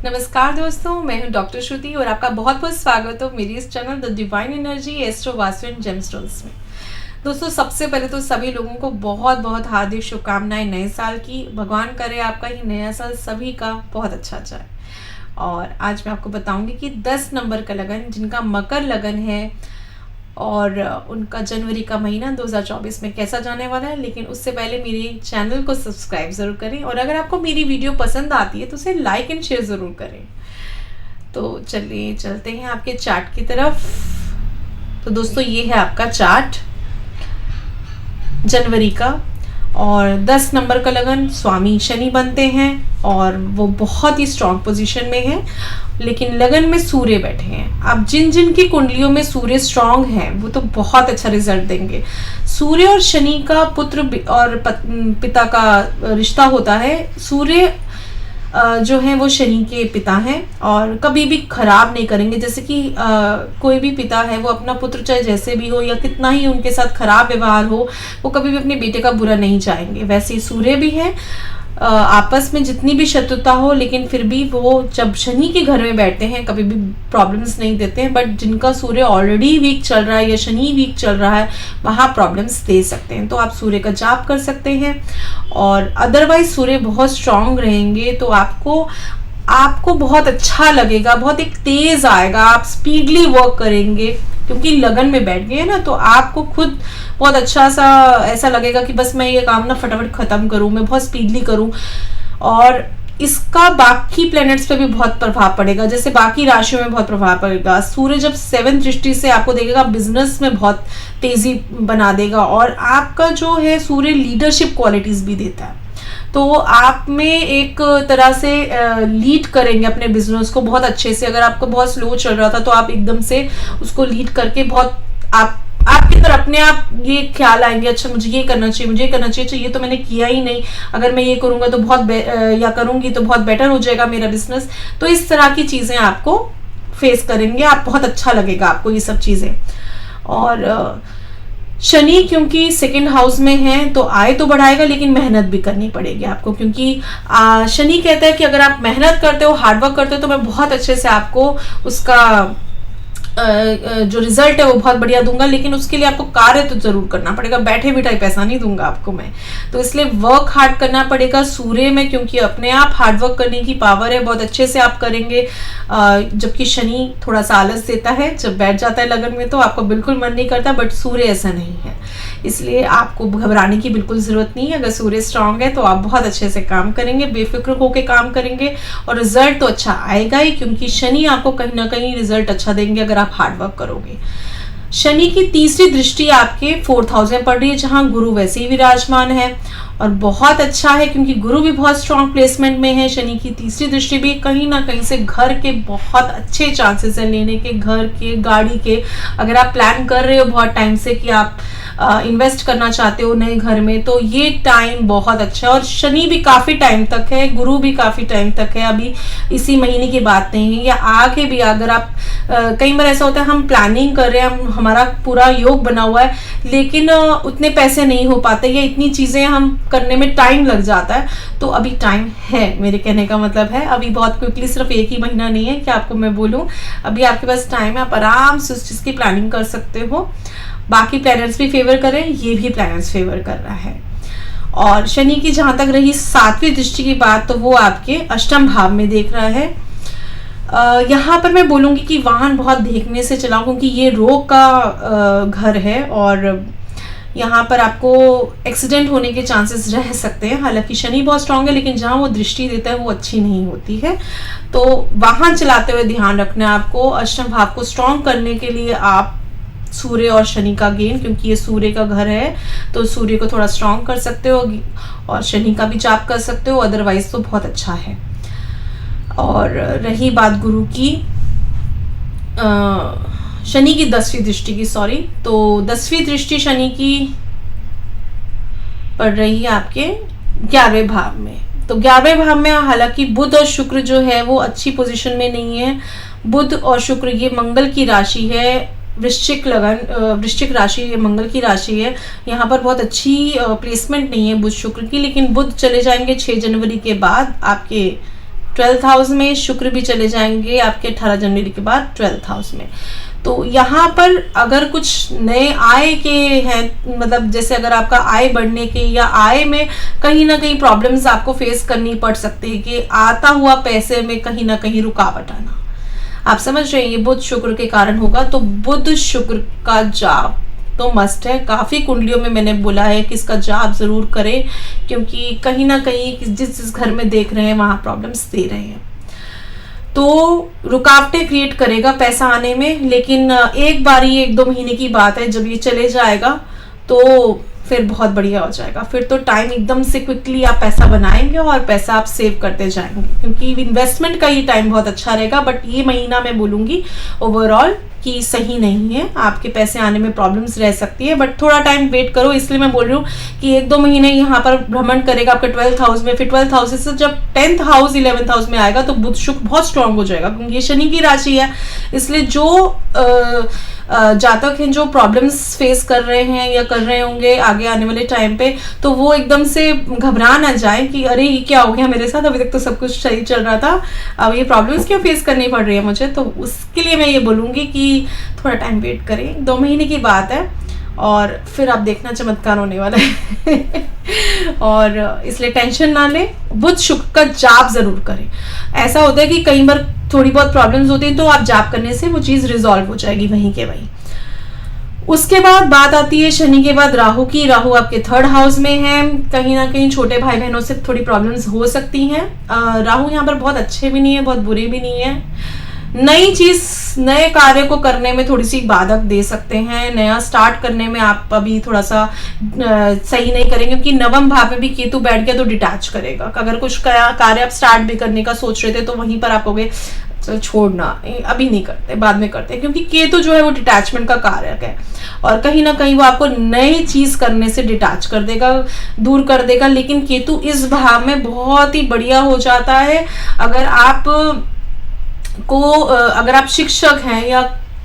नमस्कार दोस्तों, मैं हूं डॉक्टर श्रुति और आपका बहुत बहुत स्वागत है मेरी इस channel the divine energy astro vastu and gemstones में। दोस्तों, सबसे पहले तो सभी लोगों को बहुत बहुत हार्दिक शुभकामनाएं नए साल की। भगवान करे आपका ही नया साल सभी का बहुत अच्छा जाए। और आज मैं आपको बताऊंगी कि 10 नंबर का लगन जिनका मकर लगन है और उनका जनवरी का महीना 2024 में कैसा जाने वाला है। लेकिन उससे पहले मेरे चैनल को सब्सक्राइब ज़रूर करें और अगर आपको मेरी वीडियो पसंद आती है तो उसे लाइक एंड शेयर ज़रूर करें। तो चलिए चलते हैं आपके चार्ट की तरफ। तो दोस्तों, ये है आपका चार्ट जनवरी का और 10 नंबर का लगन स्वामी शनि बनते हैं और वो बहुत ही स्ट्रॉन्ग पोजीशन में है, लेकिन लगन में सूर्य बैठे हैं। अब जिन जिन की कुंडलियों में सूर्य स्ट्रॉन्ग है वो तो बहुत अच्छा रिजल्ट देंगे। सूर्य और शनि का पुत्र और पिता का रिश्ता होता है। सूर्य जो है वो शनि के पिता हैं और कभी भी खराब नहीं करेंगे। जैसे कि कोई भी पिता है वो अपना पुत्र चाहे जैसे भी हो या कितना ही उनके साथ खराब व्यवहार हो, वो कभी भी अपने बेटे का बुरा नहीं चाहेंगे। वैसे ही सूर्य भी है, आपस में जितनी भी शत्रुता हो लेकिन फिर भी वो जब शनि के घर में बैठते हैं कभी भी प्रॉब्लम्स नहीं देते हैं। बट जिनका सूर्य ऑलरेडी वीक चल रहा है या शनि वीक चल रहा है वहाँ प्रॉब्लम्स दे सकते हैं। तो आप सूर्य का जाप कर सकते हैं और अदरवाइज सूर्य बहुत स्ट्रांग रहेंगे तो आपको बहुत अच्छा लगेगा, बहुत एक तेज आएगा, आप स्पीडली वर्क करेंगे क्योंकि लगन में बैठ गए ना। तो आपको खुद बहुत अच्छा सा ऐसा लगेगा कि बस मैं ये काम ना फटाफट खत्म करूं, मैं बहुत स्पीडली करूं। और इसका बाकी प्लैनेट्स पे भी बहुत प्रभाव पड़ेगा, जैसे बाकी राशियों में बहुत प्रभाव पड़ेगा। सूर्य जब 7th दृष्टि से आपको देखेगा, बिजनेस में बहुत तेजी बना देगा और आपका जो है सूर्य लीडरशिप क्वालिटीज भी देता है। तो आप में एक तरह से लीड करेंगे अपने बिजनेस को बहुत अच्छे से। अगर आपको बहुत स्लो चल रहा था तो आप एकदम से उसको लीड करके बहुत आपके अंदर अपने आप ये ख्याल आएंगे, अच्छा मुझे ये करना चाहिए, मुझे ये करना चाहिए, अच्छा ये तो मैंने किया ही नहीं, अगर मैं ये करूंगा तो बहुत या करूंगी तो बहुत बेटर हो जाएगा मेरा बिजनेस। तो इस तरह की चीजें आपको फेस करेंगे, आप बहुत अच्छा लगेगा आपको ये सब चीजें। और शनि क्योंकि 2nd हाउस में है तो आय तो बढ़ाएगा लेकिन मेहनत भी करनी पड़ेगी आपको, क्योंकि शनि कहता है कि अगर आप मेहनत करते हो, हार्डवर्क करते हो तो मैं बहुत अच्छे से आपको उसका जो रिजल्ट है वो बहुत बढ़िया दूंगा। लेकिन उसके लिए आपको कार्य तो जरूर करना पड़ेगा, बैठे बिठाए पैसा नहीं दूंगा आपको मैं। तो इसलिए वर्क हार्ड करना पड़ेगा सूर्य में, क्योंकि अपने आप हार्डवर्क करने की पावर है, बहुत अच्छे से आप करेंगे। जबकि शनि थोड़ा सा आलस देता है, जब बैठ जाता है लगन में तो आपको बिल्कुल मन नहीं करता, बट सूर्य ऐसा नहीं है। इसलिए आपको घबराने की बिल्कुल जरूरत नहीं है। अगर सूर्य स्ट्रांग है तो आप बहुत अच्छे से काम करेंगे, बेफिक्र होकर काम करेंगे और रिजल्ट तो अच्छा आएगा ही, क्योंकि शनि आपको कहीं ना कहीं रिजल्ट अच्छा देंगे अगर आप हार्डवर्क करोगे। शनि की 3री दृष्टि आपके 4th हाउस में पड़ रही है, जहां गुरु वैसे ही विराजमान है और बहुत अच्छा है क्योंकि गुरु भी बहुत स्ट्रॉन्ग प्लेसमेंट में है। शनि की 3री दृष्टि भी कहीं ना कहीं से घर के बहुत अच्छे चांसेस हैं लेने के, घर के, गाड़ी के। अगर आप प्लान कर रहे हो बहुत टाइम से कि आप इन्वेस्ट करना चाहते हो नए घर में, तो ये टाइम बहुत अच्छा है। और शनि भी काफी टाइम तक है, गुरु भी काफी टाइम तक है, अभी इसी महीने की बात नहीं है या आगे भी। अगर आप कई बार ऐसा होता है हम प्लानिंग कर रहे हैं, हमारा पूरा योग बना हुआ है लेकिन उतने पैसे नहीं हो पाते या इतनी चीजें हम करने में टाइम लग जाता है, तो अभी टाइम है। मेरे कहने का मतलब है अभी बहुत क्विकली, सिर्फ 1 ही महीना नहीं है कि आपको मैं बोलूं, अभी आपके पास टाइम है, आप आराम से उस चीज की प्लानिंग कर सकते हो। बाकी प्लैनेट्स भी फेवर कर रहे हैं, ये भी प्लैनेट्स फेवर कर रहा है। और शनि की जहां तक रही 7वीं दृष्टि की बात, तो वो आपके 8म भाव में देख रहा है। यहाँ पर मैं बोलूंगी कि वाहन बहुत देखने से चलाओ, क्योंकि ये रोग का घर है और यहाँ पर आपको एक्सीडेंट होने के चांसेस रह सकते हैं। हालांकि शनि बहुत स्ट्रांग है लेकिन जहाँ वो दृष्टि देता है वो अच्छी नहीं होती है। तो वाहन चलाते हुए ध्यान रखना है आपको। 8म भाव को स्ट्रांग करने के लिए आप सूर्य और शनि का गेन, क्योंकि ये सूर्य का घर है तो सूर्य को थोड़ा स्ट्रांग कर सकते हो और शनि का भी जाप कर सकते हो, अदरवाइज तो बहुत अच्छा है। और रही बात गुरु की, शनि की 10वीं दृष्टि की, सॉरी, तो 10वीं दृष्टि शनि की पड़ रही है आपके 11वें भाव में। तो 11वें भाव में हालांकि बुध और शुक्र जो है वो अच्छी पोजीशन में नहीं है। बुध और शुक्र ये मंगल की राशि है, वृश्चिक राशि, ये मंगल की राशि है। यहाँ पर बहुत अच्छी प्लेसमेंट नहीं है बुध शुक्र की, लेकिन बुध चले जाएंगे 6 जनवरी के बाद आपके 12th हाउस में, शुक्र भी चले जाएंगे आपके 18 जनवरी के बाद 12th हाउस में। तो यहाँ पर अगर कुछ नए आय के हैं, मतलब जैसे अगर आपका आय बढ़ने के या आय में कहीं ना कहीं प्रॉब्लम्स आपको फेस करनी पड़ सकती है कि आता हुआ पैसे में कहीं ना कहीं रुकावट आना, आप समझ रहे हैं, ये बुध शुक्र के कारण होगा। तो बुध शुक्र का जाप तो मस्ट है। काफ़ी कुंडलियों में मैंने बोला है कि इसका जाप ज़रूर करें, क्योंकि कहीं ना कहीं जिस घर में देख रहे हैं वहाँ प्रॉब्लम्स दे रहे हैं, तो रुकावटें क्रिएट करेगा पैसा आने में। लेकिन एक बारी 1-2 महीने की बात है, जब ये चले जाएगा तो फिर बहुत बढ़िया हो जाएगा। फिर तो टाइम एकदम से क्विकली आप पैसा बनाएंगे और पैसा आप सेव करते जाएंगे, क्योंकि इन्वेस्टमेंट का ये टाइम बहुत अच्छा रहेगा। बट ये महीना मैं बोलूँगी ओवरऑल कि सही नहीं है, आपके पैसे आने में प्रॉब्लम्स रह सकती है, बट थोड़ा टाइम वेट करो। इसलिए मैं बोल रही हूँ कि 1-2 महीने यहाँ पर भ्रमण करेगा आपके 12th हाउस में, फिर 12th हाउस से जब 10th हाउस 11th हाउस में आएगा तो बुध शुक्र बहुत स्ट्रांग हो जाएगा, क्योंकि ये शनि की राशि है। इसलिए जो जातक हैं जो प्रॉब्लम्स फेस कर रहे हैं या कर रहे होंगे आगे आने वाले टाइम पे, तो वो एकदम से घबरा ना जाए कि अरे ये क्या हो गया मेरे साथ, अभी तक तो सब कुछ सही चल रहा था, अब ये प्रॉब्लम्स क्यों फेस करनी पड़ रही है मुझे। तो उसके लिए मैं ये बोलूँगी कि थोड़ा टाइम वेट करें, 2 महीने की बात है, और फिर आप देखना चमत्कार होने वाला है। और इसलिए टेंशन ना लें, बुध शुक्र का जाप जरूर करें। ऐसा होता है कि कई बार थोड़ी बहुत प्रॉब्लम्स होती है, तो आप जाप करने से वो चीज़ रिजॉल्व हो जाएगी वहीं के वहीं। उसके बाद बात आती है शनि के बाद राहु की। राहु आपके 3rd हाउस में है, कहीं ना कहीं छोटे भाई बहनों से थोड़ी प्रॉब्लम्स हो सकती हैं। राहु यहाँ पर बहुत अच्छे भी नहीं है, बहुत बुरे भी नहीं है। नई चीज, नए कार्य को करने में थोड़ी सी बाधक दे सकते हैं। नया स्टार्ट करने में आप अभी थोड़ा सा सही नहीं करेंगे, क्योंकि नवम भाव में भी केतु बैठ गया तो डिटैच करेगा। अगर कुछ कार्य आप स्टार्ट भी करने का सोच रहे थे तो वहीं पर आप कहोगे चलो छोड़ना, अभी नहीं करते, बाद में करते हैं, क्योंकि केतु जो है वो डिटैचमेंट का कारक है, और कहीं ना कहीं वो आपको नई चीज करने से डिटैच कर देगा, दूर कर देगा। लेकिन केतु इस भाव में बहुत ही बढ़िया हो जाता है। अगर आप शिक्षक हैं या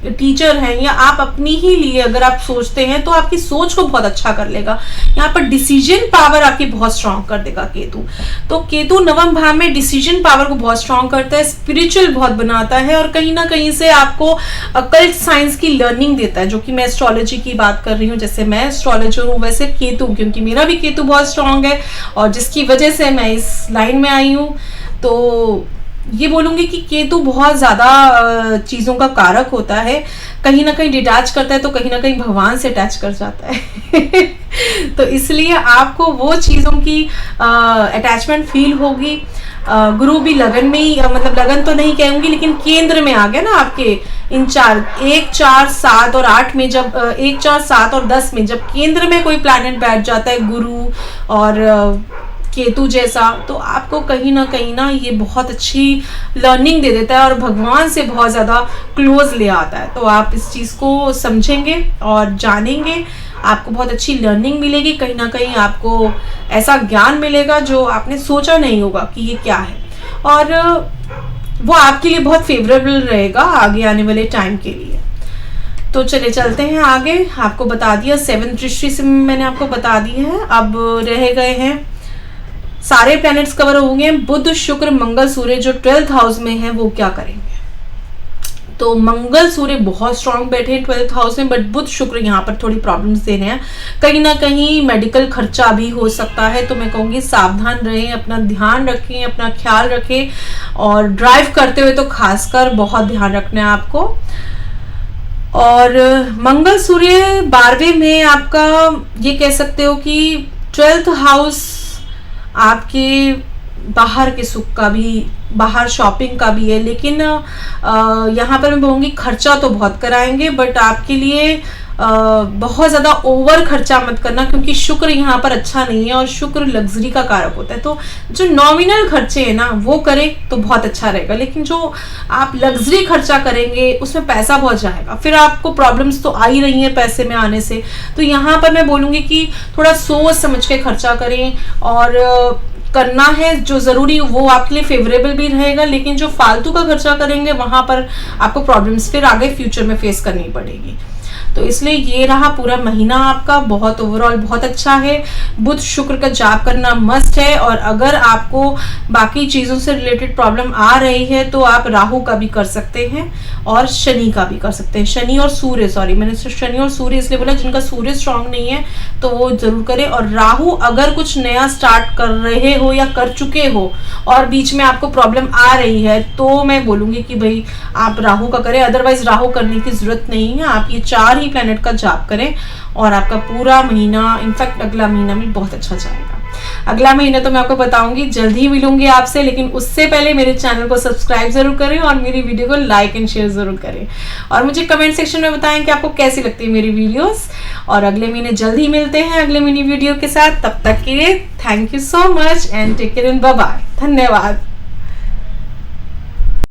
टीचर हैं, या आप अपनी ही लिए अगर आप सोचते हैं, तो आपकी सोच को बहुत अच्छा कर लेगा। यहाँ पर डिसीजन पावर आपकी बहुत स्ट्रांग कर देगा केतु। तो केतु नवम भाव में डिसीजन पावर को बहुत स्ट्रांग करता है, स्पिरिचुअल बहुत बनाता है, और कहीं ना कहीं से आपको अकल्ट साइंस की लर्निंग देता है, जो कि मैं एस्ट्रोलॉजी की बात कर रही हूँ। जैसे मैं एस्ट्रोलॉजर हूँ, वैसे केतु, क्योंकि मेरा भी केतु बहुत स्ट्रांग है, और जिसकी वजह से मैं इस लाइन में आई हूँ। तो ये बोलूंगी कि केतु बहुत ज्यादा चीजों का कारक होता है, कहीं ना कहीं डिटैच करता है, तो कहीं ना कहीं भगवान से अटैच कर जाता है। तो इसलिए आपको वो चीजों की अटैचमेंट फील होगी। गुरु भी लगन में ही, मतलब लगन तो नहीं कहूंगी, लेकिन केंद्र में आ गया ना आपके इन 1, 4, 7 और 8 में, जब 1, 4, 7 और 10 में जब केंद्र में कोई प्लैनेट बैठ जाता है, गुरु और केतु जैसा, तो आपको कहीं ना ये बहुत अच्छी लर्निंग दे देता है और भगवान से बहुत ज़्यादा क्लोज ले आता है। तो आप इस चीज़ को समझेंगे और जानेंगे, आपको बहुत अच्छी लर्निंग मिलेगी, कहीं ना कहीं आपको ऐसा ज्ञान मिलेगा जो आपने सोचा नहीं होगा कि ये क्या है, और वो आपके लिए बहुत फेवरेबल रहेगा आगे आने वाले टाइम के लिए। तो चले चलते हैं आगे। आपको बता दिया 7th दृष्टि से मैंने आपको बता दी है। अब रह गए हैं सारे प्लैनेट्स कवर होंगे। बुध शुक्र मंगल सूर्य जो 12th हाउस में है वो क्या करेंगे। तो मंगल सूर्य बहुत स्ट्रांग बैठे हैं 12th हाउस में, बट बुध शुक्र यहाँ पर थोड़ी प्रॉब्लम्स दे रहे हैं। कहीं ना कहीं मेडिकल खर्चा भी हो सकता है, तो मैं कहूँगी सावधान रहें, अपना ध्यान रखें, अपना ख्याल रखें, और ड्राइव करते हुए तो खासकर बहुत ध्यान रखना है आपको। और मंगल सूर्य 12वें में आपका, ये कह सकते हो कि 12th हाउस आपके बाहर के सुख का भी, बाहर शॉपिंग का भी है, लेकिन यहाँ पर मैं कहूँगी खर्चा तो बहुत कराएंगे, बट आपके लिए बहुत ज़्यादा ओवर खर्चा मत करना, क्योंकि शुक्र यहाँ पर अच्छा नहीं है, और शुक्र लग्जरी का कारक होता है। तो जो नॉमिनल खर्चे हैं ना वो करें तो बहुत अच्छा रहेगा, लेकिन जो आप लग्जरी खर्चा करेंगे उसमें पैसा बहुत जाएगा, फिर आपको प्रॉब्लम्स तो आ ही रही हैं पैसे में आने से। तो यहाँ पर मैं बोलूँगी कि थोड़ा सोच समझ के खर्चा करें, और करना है जो ज़रूरी वो आपके लिए फेवरेबल भी रहेगा, लेकिन जो फालतू का खर्चा करेंगे वहाँ पर आपको प्रॉब्लम्स फिर आगे फ्यूचर में फेस करनी पड़ेगी। तो इसलिए ये रहा पूरा महीना आपका बहुत ओवरऑल बहुत अच्छा है। बुध शुक्र का जाप करना मस्ट है। और अगर आपको बाकी चीज़ों से रिलेटेड प्रॉब्लम आ रही है तो आप राहु का भी कर सकते हैं और शनि का भी कर सकते हैं। शनि और सूर्य, सॉरी मैंने शनि और सूर्य इसलिए बोला, जिनका सूर्य स्ट्रांग नहीं है तो वो जरूर करें। और राहु अगर कुछ नया स्टार्ट कर रहे हो या कर चुके हो और बीच में आपको प्रॉब्लम आ रही है तो मैं बोलूँगी कि भाई आप राहु का करें, अदरवाइज राहु करने की जरूरत नहीं है। आप ये 4 ही प्लैनेट का जाप करें और आपका पूरा महीना, इनफैक्ट अगला महीना भी बहुत अच्छा जाएगा। अगला महीना तो मैं आपको बताऊंगी, जल्द ही मिलूंगी आपसे, लेकिन उससे पहले मेरे चैनल को सब्सक्राइब जरूर करें और मेरी वीडियो को लाइक एंड शेयर जरूर करें। और मुझे कमेंट सेक्शन में बताएं कि आपको कैसी लगती है मेरी वीडियोस। और अगले महीने जल्द ही मिलते हैं अगले मिनी वीडियो के साथ। तब तक के लिए thank you so much and take care and bye bye. धन्यवाद।